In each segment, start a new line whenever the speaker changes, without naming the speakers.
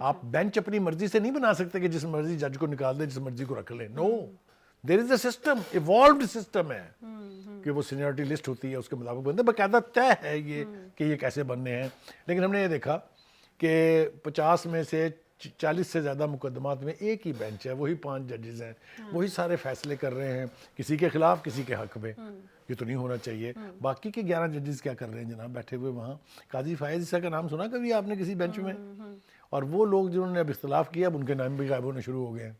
آپ بینچ اپنی مرضی سے نہیں بنا سکتے کہ جس مرضی جج کو نکال دیں جس مرضی کو رکھ لیں. نو, دیر از اے سسٹم, ایوالوڈ سسٹم ہے کہ وہ سینیورٹی لسٹ ہوتی ہے, اس کے مطابق بنتے ہیں, باقاعدہ طے ہے یہ کہ یہ کیسے بننے ہیں. لیکن ہم نے یہ دیکھا کہ 50 میں سے 40 سے زیادہ مقدمات میں ایک ہی بینچ ہے, وہی 5 ججز ہیں, وہی سارے فیصلے کر رہے ہیں, کسی کے خلاف کسی کے حق میں. یہ تو نہیں ہونا چاہیے. باقی کے 11 ججز کیا کر رہے ہیں جناب بیٹھے ہوئے وہاں؟ قاضی فائز عیسیٰ کا نام سنا کبھی آپ نے کسی بینچ میں؟ اور وہ لوگ جنہوں نے اب اختلاف کیا اب ان کے نام بھی غائب ہونے شروع ہو گئے ہیں.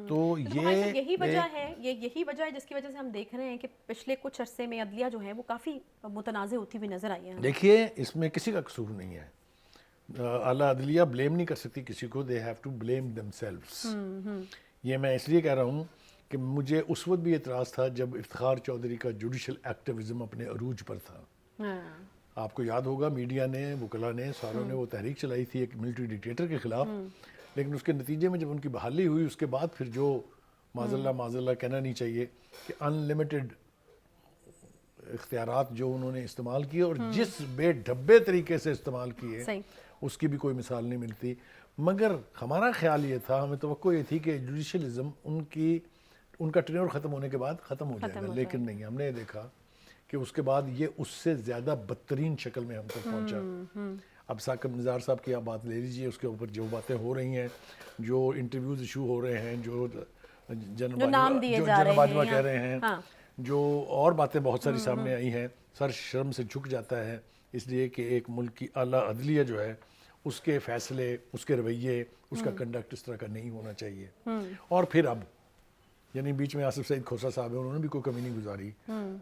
تو
یہی وجہ ہے, یہی وجہ ہے جس کی وجہ سے ہم دیکھ رہے ہیں کہ پچھلے کچھ عرصے میں عدلیہ جو ہے وہ کافی متنازع ہوتی ہوئی نظر آئی ہے.
دیکھیے اس میں کسی کا قصور نہیں ہے, اعلیٰ عدلیہ بلیم نہیں کر سکتی کسی کو, they have to blame themselves. یہ میں اس لیے کہہ رہا ہوں کہ مجھے اس وقت بھی اعتراض تھا جب افتخار چودھری کا جوڈیشل ایکٹیوزم اپنے عروج پر تھا. آپ کو یاد ہوگا میڈیا نے, وکلاء نے, ساروں نے وہ تحریک چلائی تھی ایک ملٹری ڈکٹیٹر کے خلاف, لیکن اس کے نتیجے میں جب ان کی بحالی ہوئی اس کے بعد پھر جو معاذ اللہ کہنا نہیں چاہیے کہ ان لمیٹڈ اختیارات جو انہوں نے استعمال کیے اور جس بے ڈھبے طریقے سے استعمال کیے اس کی بھی کوئی مثال نہیں ملتی. مگر ہمارا خیال یہ تھا, ہمیں توقع یہ تھی کہ جوڈیشلزم ان کا ٹرینور ختم ہونے کے بعد ختم ہو جائے گا, لیکن نہیں. ہم نے یہ دیکھا کہ اس کے بعد یہ اس سے زیادہ بدترین شکل میں ہم تک پہنچا. اب ثاقب نثار صاحب کی آپ بات لے لیجئے, اس کے اوپر جو باتیں ہو رہی ہیں, جو انٹرویوز ایشو ہو رہے ہیں, جو جناب باجوہ کہہ رہے ہیں, جو اور باتیں بہت ساری سامنے آئی ہیں, سر شرم سے جھک جاتا ہے اس لیے کہ ایک ملک کی اعلیٰ عدلیہ جو ہے اس کے فیصلے, اس کے رویے, اس کا کنڈکٹ اس طرح کا نہیں ہونا چاہیے. اور پھر اب یعنی بیچ میں آصف سعید کھوسہ صاحب ہیں, انہوں نے بھی کوئی کمی نہیں گزاری.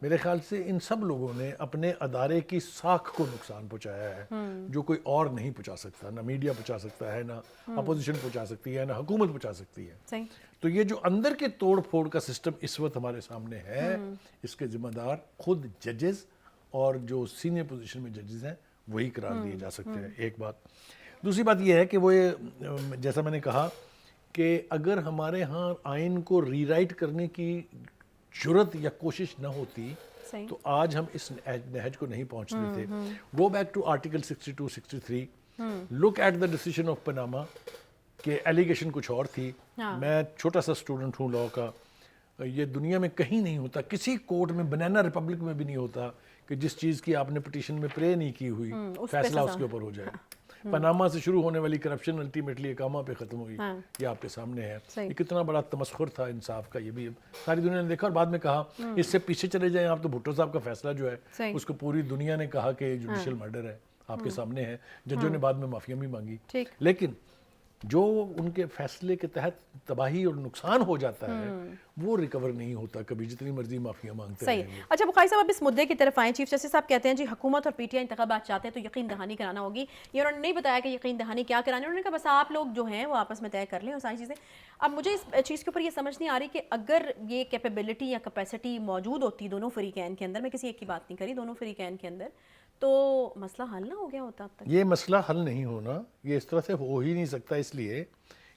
میرے خیال سے ان سب لوگوں نے اپنے ادارے کی ساکھ کو نقصان پہنچایا ہے جو کوئی اور نہیں پہنچا سکتا. نہ میڈیا پہنچا سکتا ہے, نہ اپوزیشن پہنچا سکتی ہے, نہ حکومت پہنچا سکتی ہے. تو یہ جو اندر کے توڑ پھوڑ کا سسٹم اس وقت ہمارے سامنے ہے, اس کے ذمہ دار خود ججز اور جو سینئر پوزیشن میں ججز ہیں وہی قرار دیے جا سکتے ہیں. ایک بات. دوسری بات یہ ہے کہ وہ جیسا میں نے کہا کہ اگر ہمارے ہاں آئین کو ری رائٹ کرنے کی جرت یا کوشش نہ ہوتی تو آج ہم اس نہج کو نہیں پہنچتے تھے. Go back to article 62-63, look at the decision of Panama کہ ایلیگیشن کچھ اور تھی. میں چھوٹا سا اسٹوڈنٹ ہوں لاء کا, یہ دنیا میں کہیں نہیں ہوتا, کسی کورٹ میں, بنانا ریپبلک میں بھی نہیں ہوتا کہ جس چیز کی آپ نے پٹیشن میں پرے نہیں کی ہوئی فیصلہ اس کے اوپر ہو جائے. پناما سے شروع ہونے والی کرپشن الٹیمیٹلی اقامہ پہ ختم ہوئی, یہ آپ کے سامنے ہے. یہ کتنا بڑا تمسخر تھا انصاف کا, یہ بھی ساری دنیا نے دیکھا. اور بعد میں کہا اس سے پیچھے چلے جائیں آپ تو بھٹو صاحب کا فیصلہ جو ہے اس کو پوری دنیا نے کہا کہ جوڈیشل مرڈر ہے, آپ کے سامنے ہے. ججوں نے بعد میں معافیاں بھی مانگی, لیکن جو ان کے فیصلے کے تحت تباہی اور نقصان ہو جاتا ہے وہ ریکور نہیں ہوتا کبھی, جتنی مرضی معافیاں مانگتے ہیں.
صحیح. اچھا بخاری صاحب اب اس مدعے کی طرف آئیں. چیف جسٹس صاحب کہتے ہیں جی حکومت اور پی ٹی آئی انتخابات چاہتے ہیں تو یقین دہانی کرانا ہوگی. یہ انہوں نے نہیں بتایا کہ یقین دہانی کیا کرانی, انہوں نے کہا بس آپ لوگ جو ہیں وہ آپس میں طے کر لیں اور ساری چیزیں. اب مجھے اس چیز کے اوپر یہ سمجھ نہیں آ رہی کہ اگر یہ کیپیبلٹی یا کیپیسٹی موجود ہوتی دونوں فریقین کے اندر, میں کسی ایک کی بات نہیں کری, دونوں فریقین کے اندر, تو مسئلہ حل نہ ہو گیا ہوتا اب تک.
یہ مسئلہ حل نہیں ہونا, یہ اس طرح سے ہو ہی نہیں سکتا, اس لیے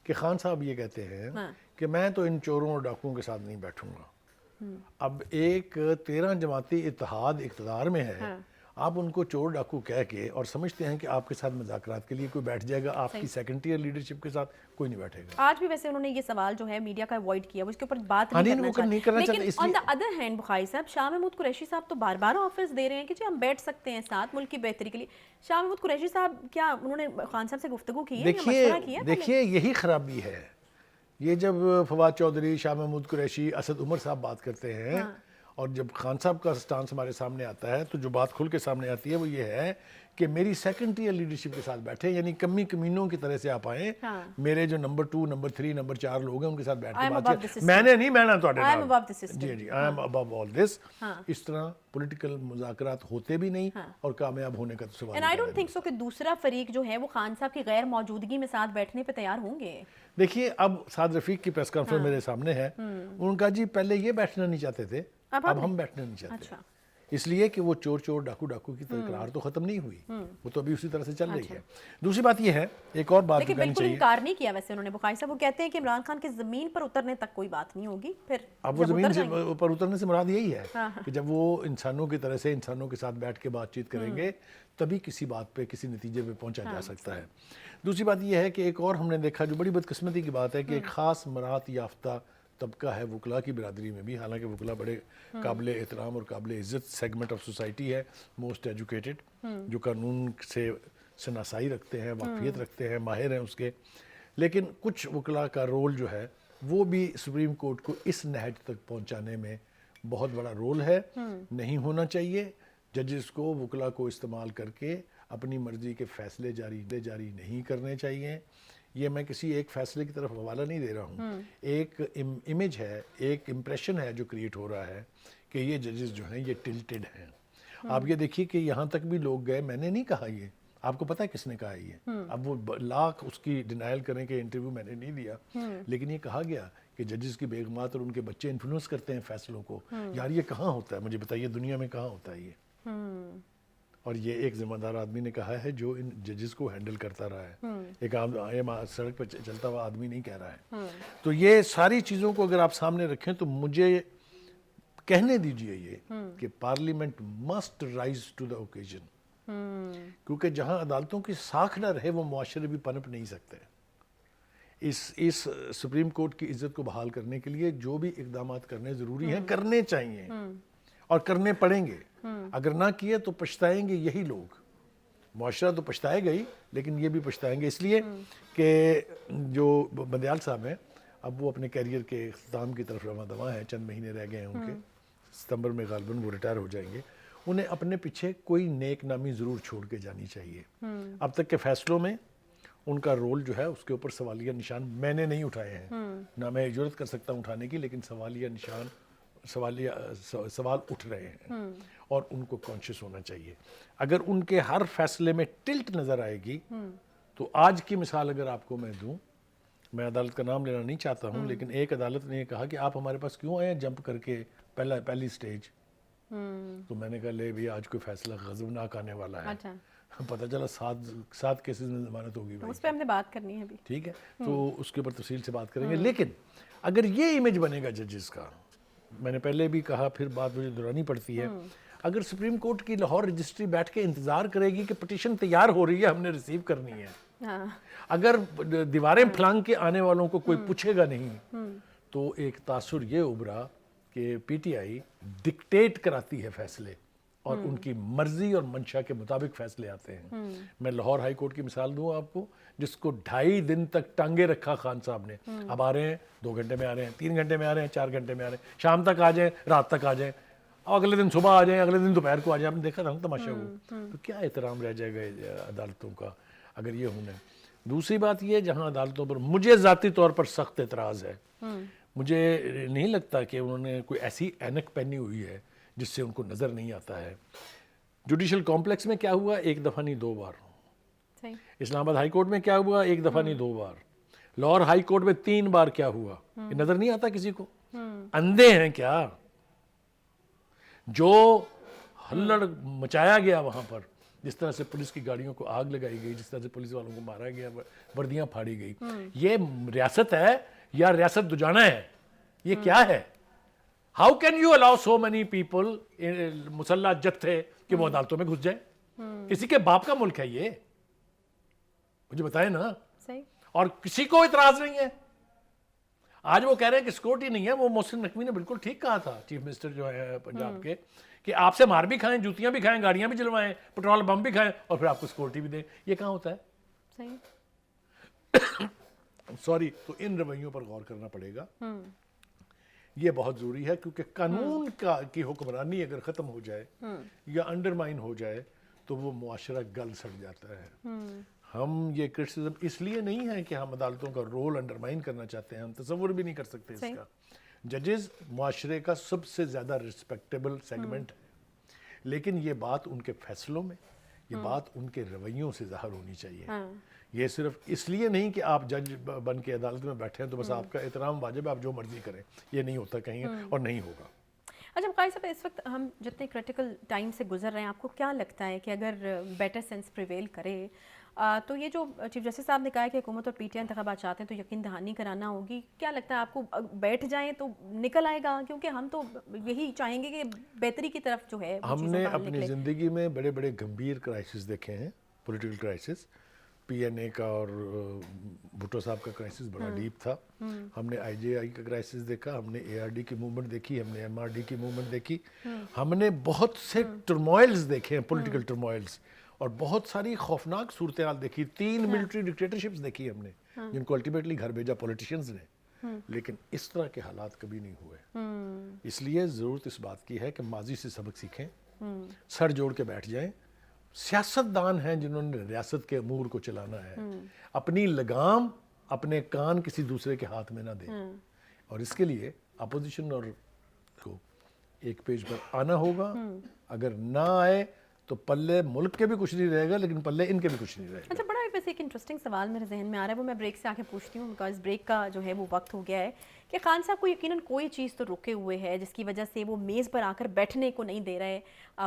کہ خان صاحب یہ کہتے ہیں کہ میں تو ان چوروں اور ڈاکوؤں کے ساتھ نہیں بیٹھوں گا. اب ایک 13 جماعتی اتحاد اقتدار میں ہے, آپ ان کو چور ڈاکو کہہ کے اور سمجھتے ہیں کہ آپ کے ساتھ مذاکرات کے لیے کوئی بیٹھ جائے گا, آپ کی سیکنڈ ٹیئر لیڈرشپ کے ساتھ کوئی نہیں بیٹھے گا.
آج بھی ویسے انہوں نے یہ سوال جو ہے میڈیا کا اوائڈ کیا, وہ اس کے اوپر بات نہیں کرنا چاہتے. لیکن آن دا ادر ہینڈ بخاری صاحب, شاہ محمود قریشی صاحب تو بار بار آفرز دے رہے ہیں کہ جی ہم بیٹھ سکتے ہیں ساتھ ملک کی بہتری کے لیے. شاہ محمود قریشی صاحب کیا انہوں نے خان صاحب سے گفتگو کی ہے, مشورہ کیا ہے؟
دیکھیے یہی خرابی ہے. یہ جب فواد چودھری, شاہ محمود قریشی, اسد عمر صاحب بات کرتے ہیں اور جب خان صاحب کا سٹانس ہمارے سامنے آتا ہے تو جو بات کھل کے سامنے آتی ہے وہ یہ ہے کہ میری سیکنڈ ٹیئر لیڈرشپ کے ساتھ بیٹھے, یعنی کمی کمینوں کی طرح سے آپ آئیں, میرے جو نمبر 2, نمبر 3, نمبر 4 لوگ ہیں ان کے ساتھ بیٹھ کے بات کریں. میں نے نہیں, میں نہ تھوڑے نال, جی جی, آئی ایم ابو آل دس. اس طرح پولیٹیکل مذاکرات ہوتے بھی نہیں اور کامیاب ہونے کا تو سوال.
And I don't think so کہ دوسرا فریق جو ہے وہ خان صاحب کی غیر موجودگی میں ساتھ بیٹھنے پہ تیار ہوں گے.
دیکھیے اب سعد رفیق کی پریس کانفرنس میرے سامنے ہے, ان کا جی پہلے یہ بیٹھنا نہیں چاہتے تھے, اب ہم بیٹھنا نہیں چاہتے. اس لیے کہ وہ چور چور ڈاکو ڈاکو کی تکرار تو ختم نہیں ہوئی، وہ تو ابھی اسی طرح سے چل رہی ہے۔ دوسری بات یہ ہے، ایک اور بات
لیکن
کہنی
بالکل
چاہیے،
انکار نہیں کیا ویسے انہوں نے بخاری صاحب، وہ کہتے ہیں کہ عمران خان کے زمین پر اترنے تک کوئی بات نہیں ہوگی، پھر
اب وہ زمین سے اوپر اترنے سے مراد یہی ہے کہ جب وہ انسانوں کی طرح سے انسانوں کے ساتھ بیٹھ کے بات چیت کریں گے تبھی کسی بات پہ کسی نتیجے پہ پہنچا جا سکتا ہے۔ دوسری بات یہ ہے کہ ایک اور ہم نے دیکھا جو بڑی بدقسمتی کی بات ہے کہ ایک خاص مراعات یافتہ طبقہ ہے وکلاء کی برادری میں بھی، حالانکہ وکلاء بڑے قابل احترام اور قابل عزت سیگمنٹ آف سوسائٹی ہے، موسٹ ایجوکیٹڈ، جو قانون سے شناسائی رکھتے ہیں، واقفیت رکھتے ہیں، ماہر ہیں اس کے، لیکن کچھ وکلاء کا رول جو ہے وہ بھی سپریم کورٹ کو اس نہج تک پہنچانے میں بہت بڑا رول ہے، نہیں ہونا چاہیے۔ ججز کو وکلاء کو استعمال کر کے اپنی مرضی کے فیصلے جاری نہیں کرنے چاہیے۔ یہ میں کسی ایک فیصلے کی طرف حوالہ نہیں دے رہا ہوں، ایک امیج ہے، ایک امپریشن ہے جو کریٹ ہو رہا ہے کہ یہ ججز جو ہیں یہ ٹلٹڈ ہیں۔ آپ یہ دیکھیے کہ یہاں تک بھی لوگ گئے، میں نے نہیں کہا یہ، آپ کو پتہ ہے کس نے کہا یہ، اب وہ لاکھ اس کی ڈینائل کریں کہ انٹرویو میں نے نہیں دیا، لیکن یہ کہا گیا کہ ججز کی بیگمات اور ان کے بچے انفلوئنس کرتے ہیں فیصلوں کو۔ یار یہ کہاں ہوتا ہے، مجھے بتائیے دنیا میں کہاں ہوتا ہے یہ؟ اور یہ ایک ذمہ دار آدمی نے کہا ہے جو ان ججز کو ہینڈل کرتا رہا ہے، ایک عام سڑک پہ چلتا ہوا آدمی نہیں کہہ رہا ہے۔ تو یہ ساری چیزوں کو اگر آپ سامنے رکھیں تو مجھے کہنے دیجئے یہ کہ parliament must rise to the occasion, کیونکہ جہاں عدالتوں کی ساکھ نہ رہے وہ معاشرے بھی پنپ نہیں سکتے۔ اس سپریم کورٹ کی عزت کو بحال کرنے کے لیے جو بھی اقدامات کرنے ضروری ہیں کرنے چاہیے اور کرنے پڑیں گے، اگر نہ کیے تو پچھتائیں گے یہی لوگ، معاشرہ تو پچھتائے گا ہی لیکن یہ بھی پچھتائیں گے، اس لیے کہ جو بندیال صاحب ہیں اب وہ اپنے کیریئر کے اختتام کی طرف رواں دواں ہیں، چند مہینے رہ گئے ہیں ان کے، ستمبر میں غالباً وہ ریٹائر ہو جائیں گے، انہیں اپنے پیچھے کوئی نیک نامی ضرور چھوڑ کے جانی چاہیے۔ اب تک کے فیصلوں میں ان کا رول جو ہے اس کے اوپر سوالیہ نشان میں نے نہیں اٹھائے ہیں، نہ میں جرأت کر سکتا ہوں اٹھانے کی، لیکن سوال اٹھ رہے ہیں اور ان کو کانشیس ہونا چاہیے۔ اگر ان کے ہر فیصلے میں ٹلٹ نظر آئے گی تو آج کی مثال اگر آپ کو میں دوں، میں عدالت کا نام لینا نہیں چاہتا ہوں، لیکن ایک عدالت نے یہ کہا کہ آپ ہمارے پاس کیوں آئے ہیں جمپ کر کے پہلی سٹیج، تو میں نے کہا لے بھی آج کوئی فیصلہ غضبناک آنے والا ہے، پتہ چلا 7 کیسز میں ضمانت ہوگی،
اس پہ ہم نے بات کرنی ہے ابھی،
ٹھیک ہے، تو اس کے اوپر تفصیل سے بات کریں گے۔ لیکن اگر یہ امیج بنے گا ججز کا، میں نے پہلے بھی کہا پھر بات مجھے دہرانی پڑتی ہے، اگر سپریم کورٹ کی لاہور رجسٹری بیٹھ کے انتظار کرے گی کہ پٹیشن تیار ہو رہی ہے ہم نے ریسیو کرنی ہے، اگر دیواریں پھلانگ کے آنے والوں کو کوئی پوچھے گا نہیں، تو ایک تاثر یہ ابھرا کہ پی ٹی آئی ڈکٹیٹ کراتی ہے فیصلے اور ان کی مرضی اور منشا کے مطابق فیصلے آتے ہیں۔ میں لاہور ہائی کورٹ کی مثال دوں آپ کو، جس کو 2.5 دن تک ٹانگے رکھا خان صاحب نے، اب آ رہے ہیں 2 گھنٹے میں آ رہے ہیں، 3 گھنٹے میں آ رہے ہیں، 4 گھنٹے میں آ رہے ہیں، شام تک آ جائیں، رات تک آ جائیں، اگلے دن صبح آ جائیں، اگلے دن دوپہر کو آ جائیں، آپ نے دیکھا تھا نا تماشا وہ، تو کیا احترام رہ جائے گا عدالتوں کا اگر یہ ہونا ہے۔ دوسری بات یہ جہاں عدالتوں پر مجھے ذاتی طور پر سخت اعتراض ہے، مجھے نہیں لگتا کہ انہوں نے کوئی ایسی اینک پہنی ہوئی ہے جس سے ان کو نظر نہیں آتا ہے۔ جوڈیشل کمپلیکس میں کیا ہوا، 1 دفعہ نہیں 2 بار، اسلام آباد ہائی کورٹ میں کیا ہوا، 1 دفعہ نہیں 2 بار، لاہور ہائی کورٹ میں 3 بار کیا ہوا، یہ نظر نہیں آتا کسی کو؟ اندھے ہیں کیا؟ جو ہلڑ مچایا گیا وہاں پر، جس طرح سے پولیس کی گاڑیوں کو آگ لگائی گئی، جس طرح سے پولیس والوں کو مارا گیا، وردیاں پھاڑی گئی، یہ ریاست ہے یا ریاست دجانہ ہے؟ یہ کیا ہے؟ How can you allow so many people مسلح جتھے کہ وہ عدالتوں میں گھس جائیں؟ کسی کے باپ کا ملک ہے یہ، مجھے بتائیں نا، اور کسی کو اعتراض نہیں ہے۔ آج وہ کہہ رہے ہیں کہ سیکورٹی نہیں ہے، وہ محسن نقوی نے بالکل ٹھیک کہا تھا، چیف منسٹر جو ہے پنجاب کے، کہ آپ سے مار بھی کھائیں، جوتیاں بھی کھائیں، گاڑیاں بھی جلوائیں، پٹرول بم بھی کھائیں، اور پھر آپ کو سیکورٹی بھی دیں، یہ کہاں ہوتا ہے؟ سوری، تو ان رویوں پر غور کرنا پڑے گا، یہ بہت ضروری ہے، کیونکہ قانون کی حکمرانی اگر ختم ہو جائے یا انڈرمائن ہو جائے تو وہ معاشرہ گل سڑ جاتا ہے۔ ہم یہ کرٹیسزم اس لیے نہیں ہے کہ ہم عدالتوں کا رول انڈرمائن کرنا چاہتے ہیں، ہم تصور بھی نہیں کر سکتے اس کا۔ ججز معاشرے کا سب سے زیادہ رسپیکٹیبل سیگمنٹ ہے، لیکن یہ بات ان کے فیصلوں میں، یہ بات ان کے رویوں سے ظاہر ہونی چاہیے۔ یہ صرف اس لیے نہیں کہ آپ جج بن کے عدالت میں بیٹھے ہیں تو بس آپ کا احترام واجب ہے، آپ جو مرضی کریں، یہ نہیں ہوتا کہیں اور نہیں ہوگا۔
اچھا قائد صاحب، اس وقت ہم جتنے کرٹیکل ٹائم سے گزر رہے ہیں، آپ کو کیا لگتا ہے کہ اگر بیٹر سینس پریویل کرے تو یہ جو چیف جسٹس صاحب نے کہا ہے کہ حکومت اور پی ٹی آئی انتخابات چاہتے ہیں تو یقین دہانی کرانا ہوگی، کیا لگتا ہے آپ کو بیٹھ جائیں تو نکل آئے گا؟ کیونکہ ہم تو یہی چاہیں گے کہ بہتری کی طرف جو ہے وہ
ہم
چیزوں
نے
کا حل
اپنی
نکلے.
زندگی میں بڑے بڑے گمبھیر کرائسس دیکھے ہیں، پولیٹیکل کرائسس. پی این اے کا اور بھٹو صاحب کا کرائسس بڑا ڈیپ تھا. ہم نے آئی جے آئی کا کرائسس دیکھا، ہم نے اے آر ڈی کی موومنٹ دیکھی، ہم نے ایم آر ڈی کی موومنٹ دیکھی. ہم نے بہت سے ٹرموائلز دیکھے ہیں، پولیٹیکل ٹرموائلز، اور بہت ساری خوفناک صورتحال دیکھی. 3 ملٹری ڈکٹیٹرشپس دیکھی ہم نے، جن کو الٹیمیٹلی گھر بھیجا پولیٹیشنز نے. لیکن اس طرح کے حالات کبھی نہیں ہوئے. اس لیے ضرورت اس بات کی ہے کہ ماضی سے سبق سیکھیں، سر جوڑ کے بیٹھ جائیں. سیاستدان ہیں جنہوں نے ریاست کے امور کو چلانا ہے، اپنی لگام اپنے کان کسی دوسرے کے ہاتھ میں نہ دیں. اور اس کے لیے اپوزیشن اور کو ایک پیج پر آنا ہوگا. اگر نہ آئے تو پلے ملک کے بھی کچھ نہیں رہے گا، لیکن پلے ان کے بھی کچھ نہیں رہے گا.
اچھا، بڑا ویسے ایک انٹرسٹنگ سوال میرے ذہن میں آ رہا ہے، وہ میں بریک سے آ کے پوچھتی ہوں، بیکاز بریک کا جو ہے وہ وقت ہو گیا ہے، کہ خان صاحب کو یقیناً کوئی چیز تو رکے ہوئے ہے جس کی وجہ سے وہ میز پر آ کر بیٹھنے کو نہیں دے رہے.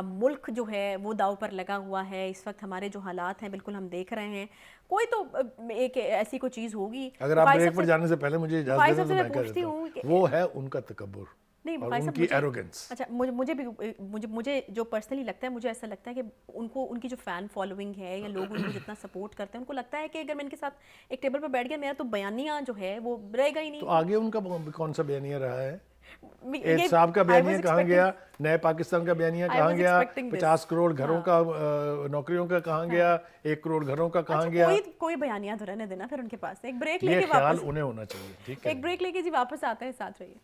ملک جو ہے وہ داؤ پر لگا ہوا ہے. اس وقت ہمارے جو حالات ہیں بالکل ہم دیکھ رہے ہیں. کوئی تو ایک ایسی کوئی چیز ہوگی.
اگر آپ بریک پر جانے سے پہلے مجھے اجازت دیں تو میں کہہ دیتا ہوں، وہ ہے ان کا تکبر اور ان کی ایروگنس.
اچھا، مجھے بھی مجھے جو پرسنلی لگتا ہے، مجھے ایسا لگتا ہے کہ ان کی جو فین فالوئنگ ہے یا لوگ ان کو جتنا سپورٹ کرتے ہیں، ان کو لگتا ہے کہ اگر میں ان کے ساتھ ایک ٹیبل پر بیٹھ گیا، میرا تو بیانیہ جو ہے وہ رہے گا ہی نہیں.
تو آگے ان کا کون سا بیانیہ رہا ہے؟ ایڈ صاحب کا بیانیہ کہاں گیا؟ نئے پاکستان کا بیانیہ کہاں گیا؟ 50 کروڑ گھروں کا نوکریوں کا کہاں گیا؟ 1 کروڑ گھروں کا کہاں گیا؟
کوئی بیانیہ تو رہنے دینا پھر ان کے پاس. ایک بریک لے
یہ
کے
خیال
واپس
انہیں ہونا چاہیے. ٹھیک ہے،
ایک بریک لے کے جی واپس آتے ہیں، ساتھ رہیے.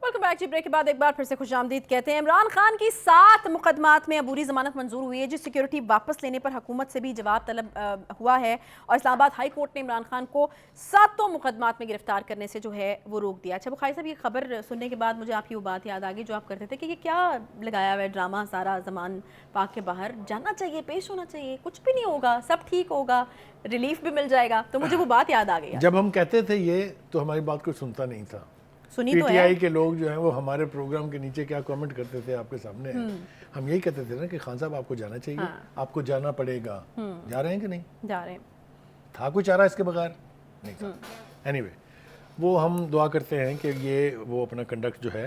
ویلکم بیک جی. بریک کے بعد ایک بار پھر سے خوش آمدید کہتے ہیں. عمران خان کی 7 مقدمات میں عبوری ضمانت منظور ہوئی ہے، جس سیکیورٹی واپس لینے پر حکومت سے بھی جواب طلب ہوا ہے، اور اسلام آباد ہائی کورٹ نے عمران خان کو 7 مقدمات میں گرفتار کرنے سے جو ہے وہ روک دیا. اچھا بخاری صاحب، یہ خبر سننے کے بعد مجھے آپ کی وہ بات یاد آ گئی جو آپ کرتے تھے کہ یہ کیا لگایا ہوا ہے ڈرامہ سارا زمان پاک کے باہر. جانا چاہیے، پیش ہونا چاہیے، کچھ بھی نہیں ہوگا، سب ٹھیک ہوگا، ریلیف بھی مل جائے گا. تو مجھے وہ بات یاد آ گئی.
جب ہم کہتے تھے یہ تو ہماری بات کوئی سنتا نہیں تھا. پی ٹی آئی کے لوگ جو ہیں وہ ہمارے پروگرام کے نیچے کیا کامنٹ کرتے تھے آپ کے سامنے ہے. ہم یہی کہتے تھے نا کہ خان صاحب آپ کو جانا چاہیے، آپ کو جانا پڑے گا. جا رہے ہیں کہ نہیں؟
جا رہے ہیں.
تھا کوئی چارہ اس کے بغیر؟ نہیں تھا. اینی وے، وہ ہم دعا کرتے ہیں کہ یہ وہ اپنا کنڈکٹ جو ہے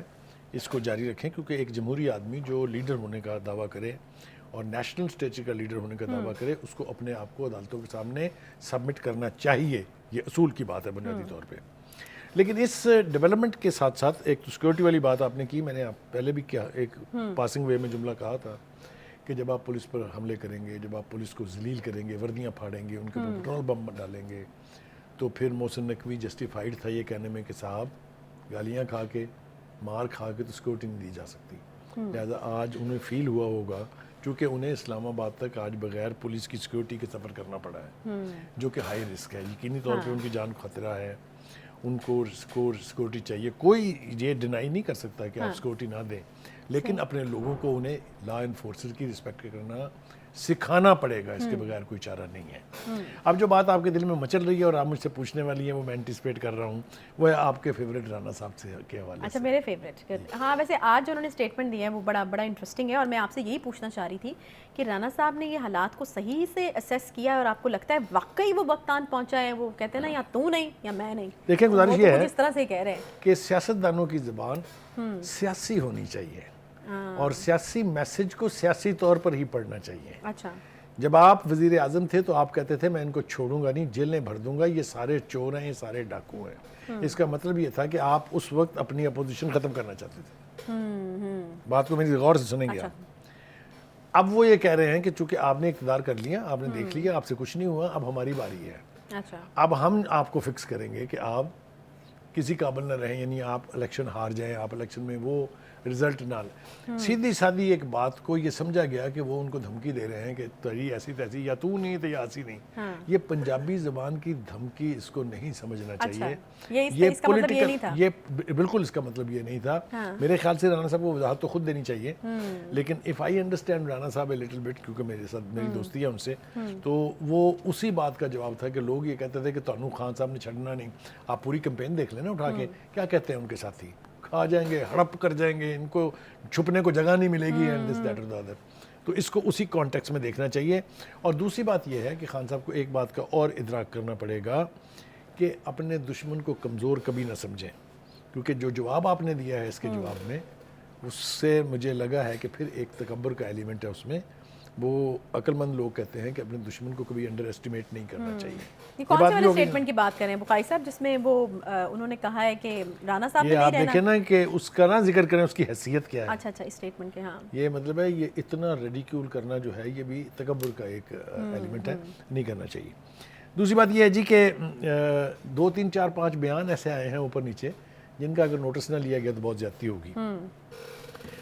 اس کو جاری رکھیں، کیونکہ ایک جمہوری آدمی جو لیڈر ہونے کا دعویٰ کرے اور نیشنل اسٹیچر کا لیڈر ہونے کا دعویٰ کرے، اس کو اپنے آپ کو عدالتوں کے سامنے سبمٹ کرنا چاہیے. یہ اصول کی بات ہے بنیادی طور پہ. لیکن اس ڈیولپمنٹ کے ساتھ ساتھ ایک تو سیکورٹی والی بات آپ نے کی. میں نے پہلے بھی کیا ایک پاسنگ وے میں جملہ کہا تھا کہ جب آپ پولیس پر حملے کریں گے، جب آپ پولیس کو ذلیل کریں گے، وردیاں پھاڑیں گے، ان کے اوپر پیٹرول بم ڈالیں گے، تو پھر محسن نقوی جسٹیفائڈ تھا یہ کہنے میں کہ صاحب گالیاں کھا کے، مار کھا کے تو سیکورٹی نہیں دی جا سکتی. لہٰذا آج انہیں فیل ہوا ہوگا، چونکہ انہیں اسلام آباد تک آج بغیر پولیس کی سیکورٹی کے سفر کرنا پڑا ہے، جو کہ ہائی رسک ہے. یقینی طور پہ ان کی جان کو خطرہ ہے، ان کو سیکورٹی چاہیے. کوئی یہ ڈینائی نہیں کر سکتا کہ آپ سیکورٹی نہ دیں، لیکن اپنے لوگوں کو انہیں لا انفورسر کی رسپیکٹ کرنا سکھانا پڑے گا. اس کے بغیر کوئی چارہ نہیں ہے. اب جو بات آپ کے دل میں مچل رہی ہے اور آپ مجھ سے پوچھنے والی ہیں، وہ میں انٹیسپیٹ کر رہا ہوں، وہ ہے آپ کے فیوریٹ رانا صاحب سے کے حوالے سے.
اچھا، میرے فیوریٹ. ہاں، ویسے آج جو انہوں نے اسٹیٹمنٹ دیا ہے وہ بڑا انٹرسٹنگ ہے، اور میں آپ سے یہی پوچھنا چاہ رہی تھی کہ رانا صاحب نے یہ حالات کو صحیح سے اسیس کیا اور آپ کو لگتا ہے واقعی وہ وقت آن پہنچا ہے؟ وہ کہتے ہیں نا، یا تو نہیں یا میں نہیں.
دیکھیں، گزارش یہ ہے
اس طرح سے کہہ رہے ہیں
کہ سیاستدانوں کی زبان سیاسی ہونی چاہیے اور سیاسی میسج کو سیاسی طور پر ہی پڑھنا چاہیے.
اچھا،
جب آپ وزیر اعظم تھے تو آپ کہتے تھے میں ان کو چھوڑوں گا نہیں، جیلیں بھر دوں گا، یہ سارے چور ہیں، یہ سارے ڈاکو ہیں. اس کا مطلب یہ تھا کہ آپ اس وقت اپنی اپوزیشن ختم کرنا چاہتے تھے. بات کو میری غور سے سنیں گے آپ. اب وہ یہ کہہ رہے ہیں کہ چونکہ آپ نے اقتدار کر لیا، آپ نے دیکھ لیا، آپ سے کچھ نہیں ہوا، اب ہماری باری ہے.
اچھا،
اب ہم آپ کو فکس کریں گے کہ آپ کسی قابل نہ رہیں, یعنی آپ الیکشن ہار جائیں, آپ الیکشن میں وہ رزلٹ نہ لیں. سیدھی سادھی ایک بات کو یہ سمجھا گیا کہ وہ ان کو دھمکی دے رہے ہیں کہ تری ایسی تیسی, یا تو نہیں تو یا ایسی نہیں. یہ پنجابی زبان کی دھمکی اس کو نہیں سمجھنا چاہیے. یہ پولیٹیکل, یہ بالکل اس کا مطلب یہ نہیں تھا. میرے خیال سے رانا صاحب کو وضاحت تو خود دینی چاہیے, لیکن اف آئی انڈرسٹینڈ رانا صاحب اے لٹل بٹ, کیونکہ میرے ساتھ میری دوستی ہے ان سے, تو وہ اسی بات کا جواب تھا کہ لوگ یہ کہتے تھے کہ تانوں خان صاحب نے چھڑنا نہیں. آپ پوری کمپین دیکھ لیں نا اٹھا کے, کیا کہتے ہیں ان کے ساتھی, کھا جائیں گے, ہڑپ کر جائیں گے, ان کو چھپنے کو جگہ نہیں ملے گی, اینڈ دس دیٹ اور دی ادر. تو اس کو اسی کانٹیکس میں دیکھنا چاہیے. اور دوسری بات یہ ہے کہ خان صاحب کو ایک بات کا اور ادراک کرنا پڑے گا کہ اپنے دشمن کو کمزور کبھی نہ سمجھیں, کیونکہ جو جواب آپ نے دیا ہے اس کے جواب میں, اس سے مجھے لگا ہے کہ پھر ایک تکبر کا ایلیمنٹ ہے اس میں. وہ عقل مند لوگ کہتے ہیں کہ اپنے دشمن کو کبھی انڈر ایسٹیمیٹ نہیں کرنا چاہیے.
کون سے والے سٹیٹمنٹ کی بات کر رہے ہیں بخاری صاحب, جس میں وہ انہوں نے کہا ہے کہ رانا صاحب
یہ آپ دیکھیں نا کہ اس کا نا ذکر کریں, اس کی حیثیت کیا ہے.
اچھا اچھا, اس سٹیٹمنٹ کے, ہاں
یہ مطلب ہے یہ اتنا ریڈیکیول کرنا جو ہے یہ بھی تکبر کا ایک ایلیمنٹ ہے, نہیں کرنا چاہیے. دوسری بات یہ ہے جی کہ 2 3 4 5 بیان ایسے آئے ہیں اوپر نیچے جن کا اگر نوٹس نہ لیا گیا تو بہت زیادتی ہوگی.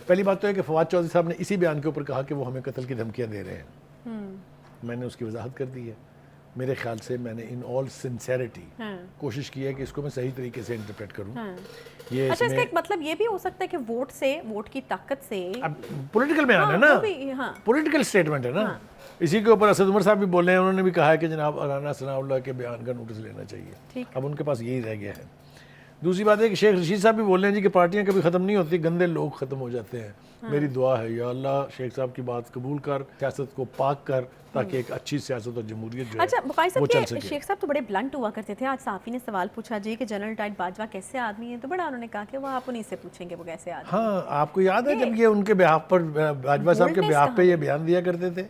پہلی بات تو ہے کہ فواد چودھری صاحب نے اسی بیان کے اوپر کہا کہ وہ ہمیں قتل کی دھمکیاں دے رہے ہیں. میں نے اس کی وضاحت کر دی ہے. میرے خیال سے میں نے ان آل سنسیریٹی کوشش کی ہے کہ اس کو میں صحیح طریقے سے انٹرپریٹ کروں.
یہ اچھا, اس کا ایک مطلب یہ بھی ہو سکتا ہے کہ ووٹ سے, ووٹ کی طاقت سے,
پولیٹیکل بیان ہے نا, پولیٹیکل سٹیٹمنٹ ہے نا. اسی کے اوپر اسد عمر صاحب بھی بولے ہیں, انہوں نے بھی کہا ہے کہ جناب رانا ثناء اللہ کے بیان کا نوٹس لینا چاہیے. اب ان کے پاس یہی رہ گیا ہے. دوسری بات ہے کہ شیخ رشید صاحب بھی بول رہے ہیں جی کہ پارٹیاں کبھی ختم نہیں ہوتی, گندے لوگ ختم ہو جاتے ہیں. میری دعا ہے یا اللہ شیخ صاحب کی بات قبول کر, سیاست کو پاک کر, تاکہ ایک اچھی سیاست اور جمہوریت جو ہے وہ چل سکے.
شیخ صاحب تو بڑے بلنٹ ہوا کرتے تھے. آج صحافی نے سوال پوچھا جی کہ جنرل ٹائٹ باجوہ کیسے آدمی ہیں, تو بڑا انہوں نے کہا کہ وہ آپ انہیں سے پوچھیں گے وہ کیسے آدمی.
ہاں, آپ کو یاد ہے جب یہ ان کے بیہاف پر, باجوہ صاحب کے بیہاف پہ یہ بیان دیا کرتے تھے,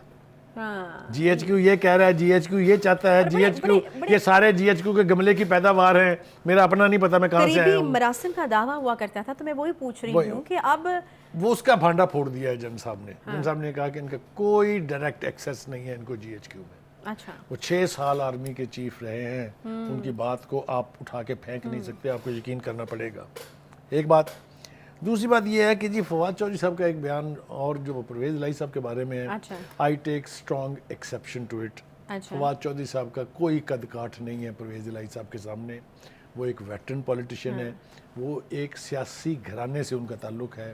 جی ایچ کیو یہ کہہ رہا ہے, جی ایچ کیو یہ چاہتا ہے, جی ایچ کیو یہ سارے جی ایچ کیو کے گملے کی پیداوار ہیں, میرا اپنا نہیں پتا میں کہاں سے آیا ہوں.
مراسم کا دعویٰ ہوا کرتا تھا, تو میں وہی پوچھ رہی ہوں کہ اب
وہ اس کا بھانڈا پھوڑ دیا ہے جن صاحب نے. جن صاحب نے کہا کہ ان کا کوئی ڈائریکٹ ایکسیس نہیں ہے ان کو جی ایچ کیو میں.
اچھا,
وہ 6 سال آرمی کے چیف رہے ہیں, ان کی بات کو آپ اٹھا کے پھینک نہیں سکتے, آپ کو یقین کرنا پڑے گا. ایک بات. دوسری بات یہ ہے کہ جی فواد چودھری صاحب کا ایک بیان اور جو پرویز الہی صاحب کے بارے میں ہے, I take strong exception to it. Fawad Chaudhry صاحب کا کوئی قد کاٹ نہیں ہے پرویز الہی صاحب کے سامنے. وہ ایک ویٹرن پولیٹیشین ہے, وہ ایک سیاسی گھرانے سے ان کا تعلق ہے,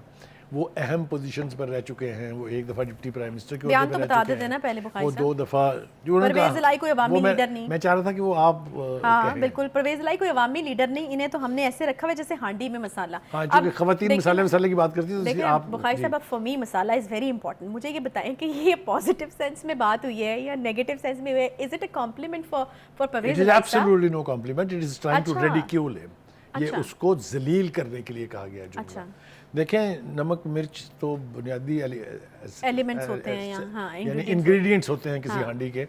وہ اہم پوزیشنز پر رہ چکے ہیں. وہ ایک دفعہ ڈپٹی پرائم منسٹر کے
بیان تو بتا دیتے نا پہلے بخاری
صاحب, وہ 2 دفعہ
پرویز الہی کوئی عوامی لیڈر نہیں.
میں چاہ رہا تھا کہ وہ آپ,
ہاں بالکل, پرویز الہی کوئی عوامی لیڈر نہیں, انہیں تو ہم نے ایسے رکھا ہوا جیسے ہانڈی میں مسالہ.
ہاں, چونکہ خواتین مسالے کی بات کرتی ہیں.
دیکھیں بخاری صاحب, اب for me masala is very important. مجھے یہ بتائیں کہ یہ پازیٹیو سینس میں بات ہوئی ہے یا نیگیٹو سینس میں ہوئی ہے؟ Is it a compliment for Pervaiz Elahi صاحب؟
It is absolutely no compliment, it is trying to ridicule him. یہ اس کو ذلیل کرنے کے لیے کہا گیا جملہ. دیکھیں, نمک مرچ تو بنیادی
ایلیمنٹس ہوتے ہیں,
یعنی انگریڈینٹس ہوتے ہیں کسی ہانڈی کے.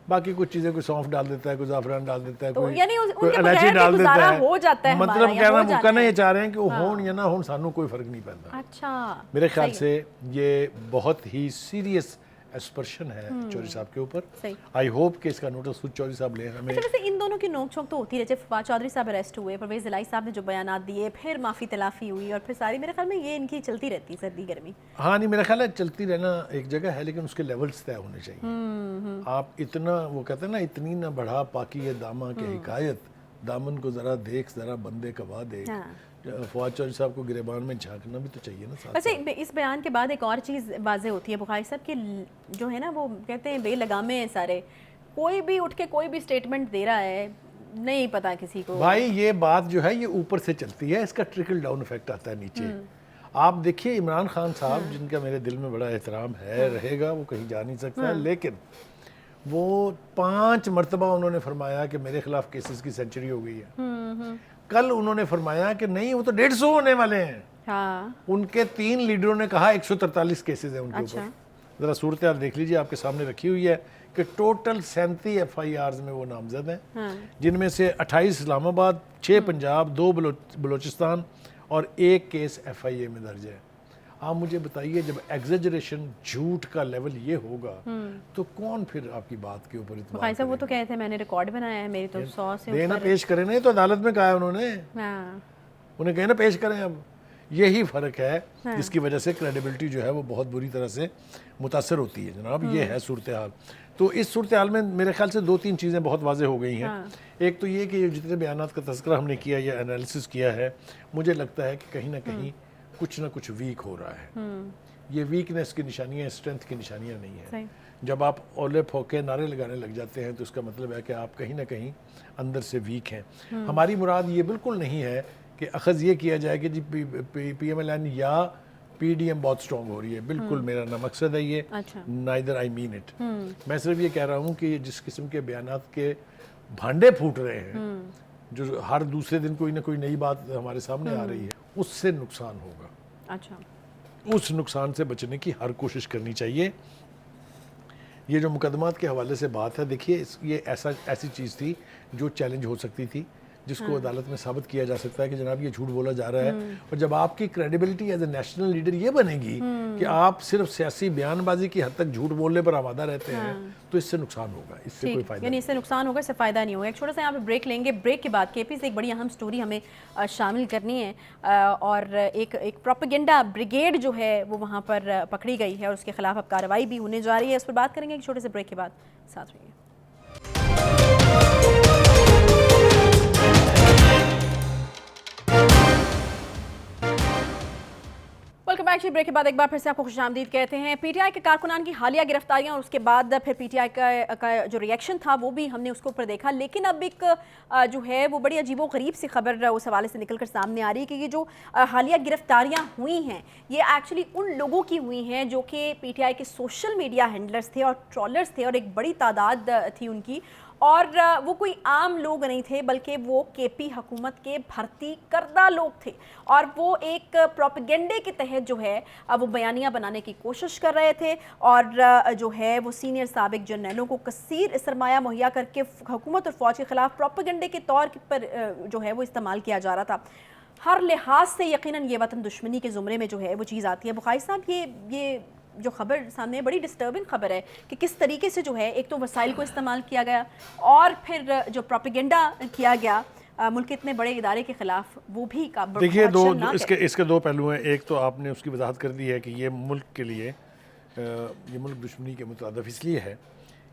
باقی کچھ چیزیں کوئی سونف ڈال دیتا ہے, کوئی زعفران ڈال دیتا ہے, کوئی الائچی ڈال دیتا ہے. مطلب کہنا یہ چاہ رہے ہیں کہ وہ ہون یا نہ ہون سانوں کوئی فرق نہیں پڑتا.
اچھا,
میرے خیال سے یہ بہت ہی سیریس ایسپرشن ہے چودھری صاحب کے اوپر. آئی ہوپ کہ اس کا نوٹس خود چودھری صاحب لیں. ہمیں
ویسے ان دونوں کی نوک جھونک تو ہوتی رہتی ہے. فواد چودھری صاحب اریسٹ ہوئے, پرویز الہی صاحب نے جو بیانات دیے, پھر معافی تلافی ہوئی, اور پھر ساری, میرے خیال میں یہ ان کی چلتی رہتی ہے سردی گرمی.
ہاں نہیں, میرا خیال ہے چلتی رہنا ایک جگہ ہے, لیکن اس کے لیولز طے ہونے چاہیے. آپ اتنا, وہ کہتے ہیں نا, اتنی نہ بڑھا پاکی داماں کے حکایت, دامن کو ذرا دیکھ ذرا بندے کبا دے. فواد چودھری صاحب کو گریبان میں جھانکنا بھی تو چاہیے نا.
ویسے اس بیان کے بعد ایک اور چیز واضح ہوتی ہے بخاری صاحب, کہ جو ہے نا وہ کہتے ہیں بے لگامے ہیں سارے, کوئی بھی اٹھ کے کوئی بھی سٹیٹمنٹ دے رہا ہے, نہیں پتا کسی کو.
بھائی یہ بات جو ہے یہ اوپر سے چلتی ہے, اس کا ٹرکل ڈاؤن ایفیکٹ آتا ہے نیچے. آپ دیکھیے عمران خان صاحب, جن کا میرے دل میں بڑا احترام ہے, رہے گا, وہ کہیں جا نہیں سکتا ہے, لیکن وہ 5 مرتبہ انہوں نے فرمایا کہ میرے خلاف کیسز کی سینچری ہو گئی ہے. کل انہوں نے فرمایا کہ نہیں, وہ تو 150 ہونے والے ہیں. ان کے 3 لیڈروں نے کہا 143 کیسز ہیں ان کے اوپر. ذرا صورتحال دیکھ لیجیے, آپ کے سامنے رکھی ہوئی ہے کہ ٹوٹل 37 FIRs میں وہ نامزد ہیں, جن میں سے 28 اسلام آباد, 6 پنجاب, 2 بلوچستان اور 1 کیس FIA میں درج ہے. آپ مجھے بتائیے جب ایگزیجریشن جھوٹ کا لیول یہ ہوگا تو کون پھر آپ کی بات کے اوپر اعتبار
صاحب وہ تو کہتے ہیں میں نے ریکارڈ بنایا ہے، میری تو 100 سے
دینا پیش کریں نا، تو عدالت میں کہا ہے انہوں نے،
ہاں
انہیں کہنا پیش کریں. اب یہی فرق ہے جس کی وجہ سے کریڈیبلٹی جو ہے وہ بہت بری طرح سے متاثر ہوتی ہے جناب. یہ ہے صورتحال. تو اس صورتحال میں میرے خیال سے 2-3 چیزیں بہت واضح ہو گئی ہیں. ایک تو یہ کہ یہ جتنے بیانات کا تذکرہ ہم نے کیا یا انالیسس کیا ہے، مجھے لگتا ہے کہ کہیں نہ کہیں کچھ نہ کچھ ویک ہو رہا ہے. یہ ویکنیس کی نشانیاں اسٹرینتھ کی نشانیاں نہیں ہیں. جب آپ اولے پھوکے نعرے لگانے لگ جاتے ہیں تو اس کا مطلب ہے کہ آپ کہیں نہ کہیں اندر سے ویک ہیں. ہماری مراد یہ بالکل نہیں ہے کہ اخذ یہ کیا جائے کہ جی پی ایم ایل این یا پی ڈی ایم بہت سٹرونگ ہو رہی ہے. بالکل میرا نہ مقصد ہے یہ، نائدر آئی مین اٹ. میں صرف یہ کہہ رہا ہوں کہ جس قسم کے بیانات کے بھانڈے پھوٹ رہے ہیں، جو ہر دوسرے دن کوئی نہ کوئی نئی بات ہمارے سامنے آ رہی ہے، اس سے نقصان ہوگا.
اچھا،
اس نقصان سے بچنے کی ہر کوشش کرنی چاہیے. یہ جو مقدمات کے حوالے سے بات ہے، دیکھیے یہ ایسی چیز تھی جو چیلنج ہو سکتی تھی، جس کو عدالت میں ثابت کیا جا سکتا ہے کہ جناب یہ جھوٹ بولا جا رہا ہے. اور جب آپ کی credibility as a national leader یہ بنے گی کہ آپ صرف سیاسی بیان بازی کی حد تک جھوٹ بولنے پر آمادہ رہتے ہیں، تو اس سے نقصان ہوگا، اس سے کوئی فائدہ
یعنی اس سے نقصان ہوگا، اس سے فائدہ نہیں ہوگا. ایک چھوٹا سا یہاں پہ بریک لیں گے. بریک کے بعد کے پی سے ایک بڑی اہم سٹوری ہمیں شامل کرنی ہے، اور ایک پروپیگنڈا بریگیڈ جو ہے وہ وہاں پر پکڑی گئی ہے اور اس کے خلاف اب کارروائی بھی ہونے جا رہی ہے. اس پر بات کریں گے ایک چھوٹے سے بریک کے بعد. ساتھ رہیے. Welcome back. بریک کے بعد ایک بار پھر سے آپ کو خوش آمدید کہتے ہیں. پی ٹی آئی کے کارکنان کی حالیہ گرفتاریاں اور اس کے بعد پھر پی ٹی آئی کا جو ریئیکشن تھا وہ بھی ہم نے اس کے اوپر دیکھا. لیکن اب ایک جو ہے وہ بڑی عجیب و غریب سی خبر اس حوالے سے نکل کر سامنے آ رہی ہے کہ یہ جو حالیہ گرفتاریاں ہوئی ہیں یہ ایکچولی ان لوگوں کی ہوئی ہیں جو کہ پی ٹی آئی کے سوشل میڈیا ہینڈلرز تھے اور ٹرولرز تھے، اور ایک بڑی تعداد تھی ان کی. اور وہ کوئی عام لوگ نہیں تھے بلکہ وہ کے پی حکومت کے بھرتی کردہ لوگ تھے، اور وہ ایک پروپیگنڈے کے تحت جو ہے وہ بیانیہ بنانے کی کوشش کر رہے تھے، اور جو ہے وہ سینئر سابق جرنیلوں کو کثیر سرمایہ مہیا کر کے حکومت اور فوج کے خلاف پروپیگنڈے کے طور پر جو ہے وہ استعمال کیا جا رہا تھا. ہر لحاظ سے یقیناً یہ وطن دشمنی کے زمرے میں جو ہے وہ چیز آتی ہے. بخاری صاحب یہ جو خبر سامنے بڑی ڈسٹربنگ خبر ہے کہ کس طریقے سے جو ہے ایک تو وسائل کو استعمال کیا گیا اور پھر جو پروپیگنڈا کیا گیا ملک کے اتنے بڑے ادارے کے خلاف، وہ بھی
دیکھیے اس کے دو پہلو ہیں. ایک تو آپ نے اس کی وضاحت کر دی ہے کہ یہ ملک کے لیے یہ ملک دشمنی کے مترادف اس لیے ہے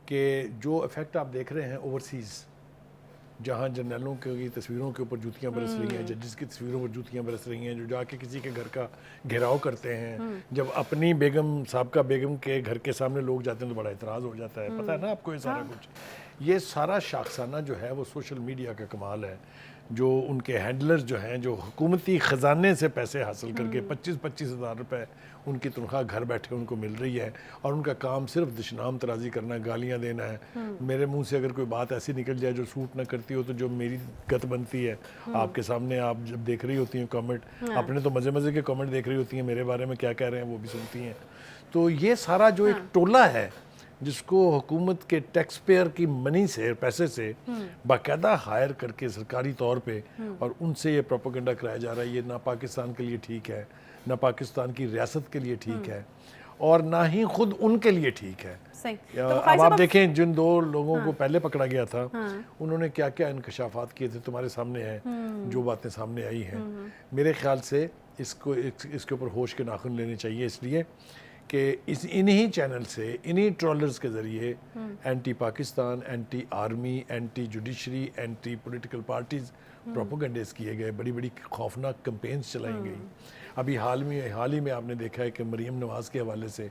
کہ جو افیکٹ آپ دیکھ رہے ہیں اوورسیز، جہاں جرنیلوں کی تصویروں کے اوپر جوتیاں برس رہی ہیں، ججز کی تصویروں پر جوتیاں برس رہی ہیں، جو جا کے کسی کے گھر کا گھیراؤ کرتے ہیں، جب اپنی بیگم سابقہ بیگم کے گھر کے سامنے لوگ جاتے ہیں تو بڑا اعتراض ہو جاتا ہے. پتہ ہے نا آپ کو یہ سارا کچھ. یہ سارا شاخسانہ جو ہے وہ سوشل میڈیا کا کمال ہے. جو ان کے ہینڈلرز جو ہیں، جو حکومتی خزانے سے پیسے حاصل کر کے 25,000 روپے ان کی تنخواہ گھر بیٹھے ان کو مل رہی ہے، اور ان کا کام صرف دشنام ترازی کرنا، گالیاں دینا ہے. میرے منہ سے اگر کوئی بات ایسی نکل جائے جو سوٹ نہ کرتی ہو تو جو میری گت بنتی ہے آپ کے سامنے، آپ جب دیکھ رہی ہوتی ہیں کامنٹ، اپنے تو مزے کے کامنٹ دیکھ رہی ہوتی ہیں، میرے بارے میں کیا کہہ رہے ہیں وہ بھی سنتی ہیں. تو یہ سارا جو ایک ٹولہ ہے جس کو حکومت کے ٹیکس پیئر کی منی سے، پیسے سے باقاعدہ ہائر کر کے سرکاری طور پہ، اور ان سے یہ پروپیگنڈا کرایا جا رہا ہے، یہ نہ پاکستان کے لیے ٹھیک ہے، نہ پاکستان کی ریاست کے لیے ٹھیک ہے، اور نہ ہی خود ان کے لیے ٹھیک ہے. اب آپ دیکھیں جن 2 لوگوں کو پہلے پکڑا گیا تھا انہوں نے کیا کیا انکشافات کیے تھے، تمہارے سامنے ہیں جو باتیں سامنے آئی ہیں. میرے خیال سے اس کے اوپر ہوش کے ناخن لینے چاہیے، اس لیے کہ انہی چینل سے، انہی ٹرولرز کے ذریعے anti Pakistan, anti army, anti judiciary, anti political parties propagandas کیے گئے، بڑی بڑی خوفناک کمپینز چلائی گئی. ابھی حال ہی میں آپ نے دیکھا ہے کہ مریم نواز کے حوالے سے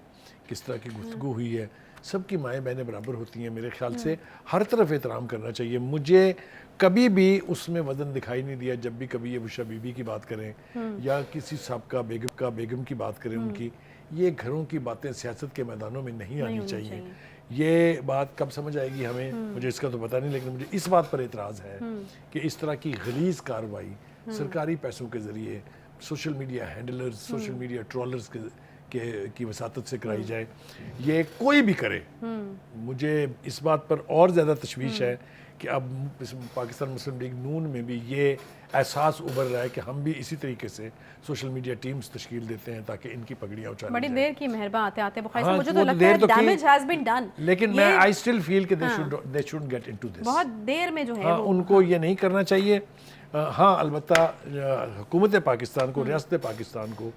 کس طرح کی گفتگو ہوئی ہے. سب کی مائیں بہنیں برابر ہوتی ہیں. میرے خیال سے ہر طرف احترام کرنا چاہیے. مجھے کبھی بھی اس میں وزن دکھائی نہیں دیا جب بھی کبھی یہ بشرا بی بی کی بات کریں یا کسی سابقہ بیگم کی بات کریں ان کی. یہ گھروں کی باتیں سیاست کے میدانوں میں نہیں آنی چاہیے. یہ بات کب سمجھ آئے گی ہمیں، مجھے اس کا تو پتہ نہیں، لیکن مجھے اس بات پر اعتراض ہے کہ اس طرح کی غلیظ کارروائی سرکاری پیسوں کے ذریعے social media handlers, social media trollers کی وساطت سے کرائی جائے. یہ کوئی بھی کرے, مجھے اس بات پر اور زیادہ تشویش ہے کہ اب پاکستان مسلم لیگ نون میں بھی یہ احساس ابھر رہا ہے کہ ہم بھی اسی طریقے سے سوشل میڈیا ٹیمز تشکیل دیتے ہیں تاکہ ان کی پگڑیاں اچھالی
بڑی
جائیں.
دیر کی مہربان آتے آتے بخاری
ہاں،
صاحب مجھے
وہ
تو لگتا ہے
دیر تو کی،
ڈیمیج ہیز بین ڈن.
لیکن میں آئی اسٹل فیل کہ they should get into this.
بہت دیر میں جو ہے
ہاں, ان کو یہ نہیں کرنا چاہیے. ہاں البتہ حکومت پاکستان کو, ریاست پاکستان کو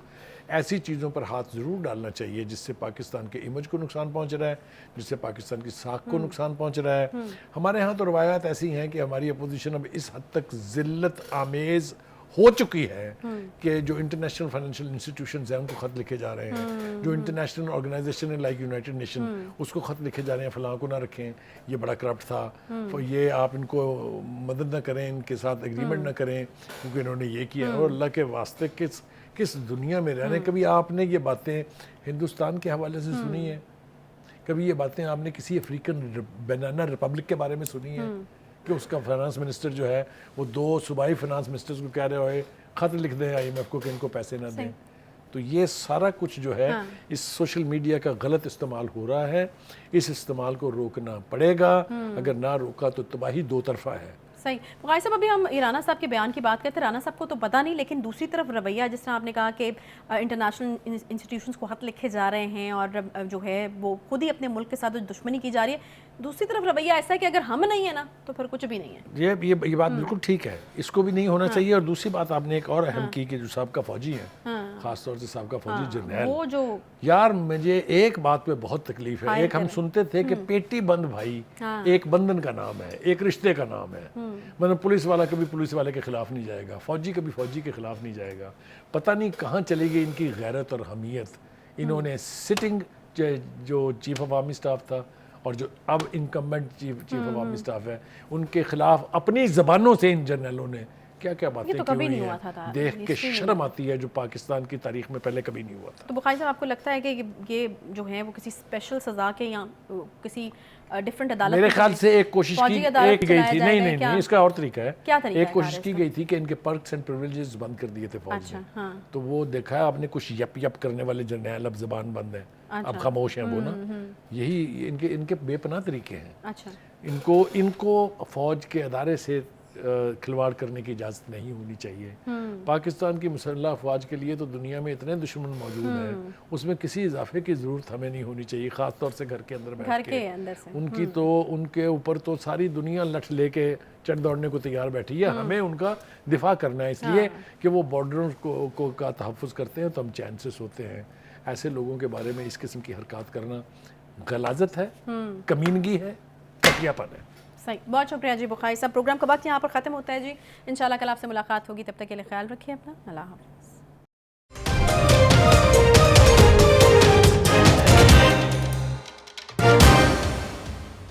ایسی چیزوں پر ہاتھ ضرور ڈالنا چاہیے جس سے پاکستان کے امیج کو نقصان پہنچ رہا ہے, جس سے پاکستان کی ساکھ کو نقصان پہنچ رہا ہے. ہمارے ہاں تو روایات ایسی ہیں کہ ہماری اپوزیشن اب اس حد تک ذلت آمیز ہو چکی ہے کہ جو انٹرنیشنل فائنینشیل انسٹیٹیوشنز ہیں ان کو خط لکھے جا رہے ہیں, جو انٹرنیشنل آرگنائزیشن ہے لائک یونائٹڈ نیشن اس کو خط لکھے جا رہے ہیں فلاں کو نہ رکھیں, یہ بڑا کرپٹ تھا, یہ آپ ان کو مدد نہ کریں, ان کے ساتھ ایگریمنٹ نہ کریں کیونکہ انہوں نے یہ کیا. اور اللہ کے واسطے کس دنیا میں رہ رہے ہیں؟ کبھی آپ نے یہ باتیں ہندوستان کے حوالے سے سنی ہیں؟ کبھی یہ باتیں آپ نے کسی افریقن بنانا ریپبلک کے بارے میں سنی ہیں کہ اس کا فائنانس منسٹر جو ہے وہ 2 صوبائی فائنانس منسٹرز کو کہہ رہے ہوئے خط لکھ دیں IMF کو کہ ان کو پیسے نہ دیں؟ تو یہ سارا کچھ جو ہے اس سوشل میڈیا کا غلط استعمال ہو رہا ہے. اس استعمال کو روکنا پڑے گا, اگر نہ روکا تو تباہی دو طرفہ ہے.
صحیح. بخاری صاحب ابھی ہم رانا صاحب کے بیان کی بات کرتے ہیں, رانا صاحب کو تو پتہ نہیں, لیکن دوسری طرف رویہ جس طرح آپ نے کہا کہ انٹرنیشنل انسٹیٹیوشنز کو خط لکھے جا رہے ہیں اور جو ہے وہ خود ہی اپنے ملک کے ساتھ دشمنی کی جا رہی ہے, دوسری طرف رویہ ایسا ہے کہ اگر ہم نہیں ہیں نا تو پھر کچھ بھی نہیں ہے.
یہ بات بالکل ٹھیک ہے, اس کو بھی نہیں ہونا چاہیے. اور دوسری بات آپ نے ایک اور اہم کی کہ جو سابقہ فوجی ہیں, خاص طور سے سابقہ فوجی جرنیل,
وہ جو
یار مجھے ایک بات پہ بہت تکلیف ہے. ایک ہم سنتے تھے کہ پیٹی بند بھائی ایک بندن کا نام ہے, ایک رشتے کا نام ہے. مطلب پولیس والا کبھی پولیس والے کے خلاف نہیں جائے گا, فوجی کبھی فوجی کے خلاف نہیں جائے گا. پتہ نہیں کہاں چلی گئی ان کی غیرت اور حمیت. انہوں نے سٹنگ جو چیف آف آرمی سٹاف تھا اور جو اب incumbent chief of army staff ہے, ان کے خلاف اپنی زبانوں سے ان جرنیلوں نے کیا کیا باتیں کی ہوئی ہیں, دیکھ کے شرم آتی ہے, جو پاکستان کی تاریخ میں پہلے کبھی نہیں ہوا تھا.
تو بخاری صاحب آپ کو لگتا ہے کہ یہ جو ہے وہ کسی اسپیشل سزا کے یا کسی ڈیفرنٹ عدالت,
میرے خیال سے ایک کوشش کی گئی تھی, نہیں اس کا اور طریقہ ہے, ایک کوشش کی گئی تھی کہ ان کے پرکس اینڈ پریویلیجز بند کر دیے تھے فوج نے. تو وہ دیکھا ہے آپ نے, کچھ یپ یپ کرنے والے جرنیل اب زبان بند ہیں, اب خاموش ہیں وہ نا. یہی ان کے بے پناہ طریقے ہیں. ان کو فوج کے ادارے سے کھلواڑ کرنے کی اجازت نہیں ہونی چاہیے. پاکستان کی مسلح افواج کے لیے تو دنیا میں اتنے دشمن موجود ہیں, اس میں کسی اضافے کی ضرورت ہمیں نہیں ہونی چاہیے, خاص طور سے گھر کے اندر بیٹھ کے. ان کے اوپر تو ساری دنیا لٹھ لے کے چڑھ دوڑنے کو تیار بیٹھی ہے. ہمیں ان کا دفاع کرنا ہے, اس لیے کہ وہ بارڈروں کا تحفظ کرتے ہیں تو ہم چین سے سوتے ہیں. ایسے لوگوں کے بارے میں اس قسم کی حرکات کرنا غلاظت ہے, کمینگی ہے, گھٹیا پن ہے.
صحیح. بہت شکریہ جی بخاری صاحب. پروگرام کا وقت یہاں پر ختم ہوتا ہے جی. انشاءاللہ کل آپ سے ملاقات ہوگی, تب تک کے لیے خیال رکھیے اپنا. اللہ حافظ.